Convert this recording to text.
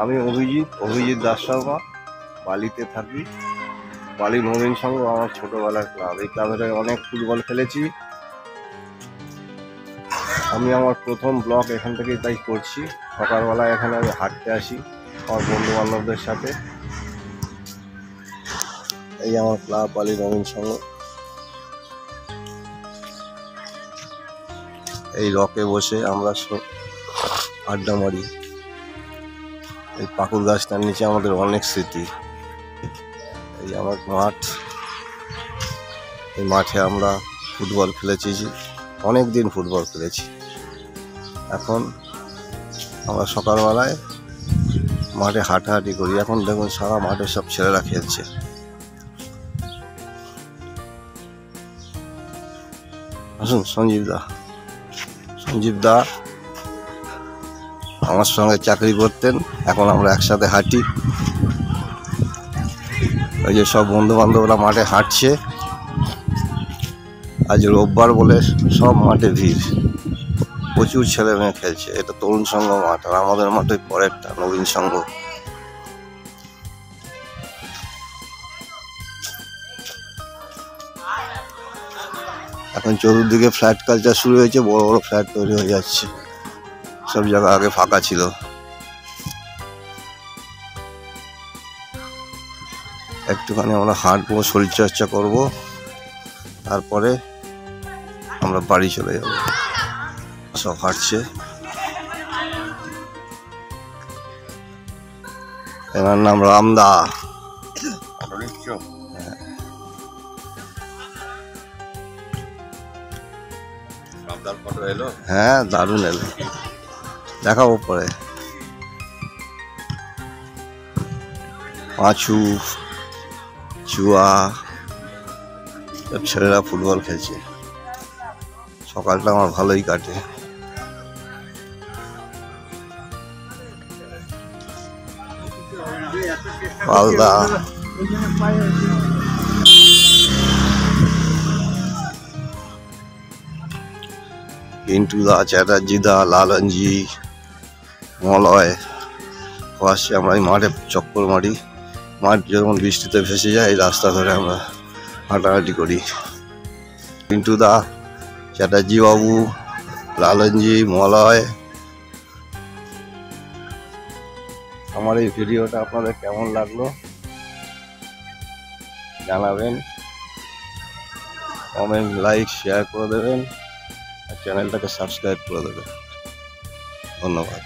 আমি অভিজিৎ দাস শর্মা, বালিতে থাকি। বালি নবীন সংঘ আমার ছোটবেলার ক্লাব। এই ক্লাবের অনেক ফুটবল খেলেছি। আমি আমার প্রথম ব্লগ এখান থেকেই তাই করছি। সকালবেলা এখানে আমি হাঁটতে আসি আমার বন্ধু বান্ধবদের সাথে। এই আমার ক্লাব বালি নবীন সংঘ। এই লকে বসে আমরা আড্ডা মারি। এই পাকুর গাছটার নিচে আমাদের অনেক স্মৃতি। এই আমার মাঠ, এই মাঠে আমরা ফুটবল খেলেছি, অনেক দিন ফুটবল খেলেছি। এখন আমরা সকালবেলায় মাঠে হাঁটাহাঁটি করি। এখন দেখুন সারা মাঠে সব ছেলেরা খেলছে। আসুন সঞ্জীব দা আমার সঙ্গে চাকরি করতেন, এখন আমরা একসাথে হাঁটি। ওই যে সব বন্ধু বান্ধবরা মাঠে হাঁটছে। আজ রোববার বলে সব মাঠে ভিড়, প্রচুর ছেলে মেয়ে খেলছে। এটা তরুণ সংঘ মাঠ, আর আমাদের মাঠে পরেরটা নবীন সংঘ। এখন চতুর্দিকে ফ্ল্যাট কালচার শুরু হয়েছে, বড় বড় ফ্ল্যাট তৈরি হয়ে যাচ্ছে। সব জায়গা আগে ফাঁকা ছিল। একটুখানি আমরা হাঁটবো, শরীরচর্চা করব, তারপরে আমরা বাড়ি চলে যাব। সব হাঁটছে। এনার নাম রামদা। হ্যাঁ, দারুণ এলো, দেখাবো পরে। পাঁচু, চুয়া, সব ছেলেরা ফুটবল খেলছে। সকালটা আমার ভালোই কাটে। মালদা, পিন্টু দা, চ্যাটার্জি দা, লালনজি, মলয় আসছে। আমরা এই মাঠে চক্কর মারি। মাঠ যখন বৃষ্টিতে ভেসে যায়, এই রাস্তা ধরে আমরা হাঁটাহাঁটি করি। পিন্টু দা, চ্যাটার্জি বাবু, লালনজি, মলয়। আমার এই ভিডিওটা আপনাদের কেমন লাগলো জানাবেন। কমেন্ট, লাইক, শেয়ার করে দেবেন, আর চ্যানেলটাকে সাবস্ক্রাইব করে দেবেন। ধন্যবাদ।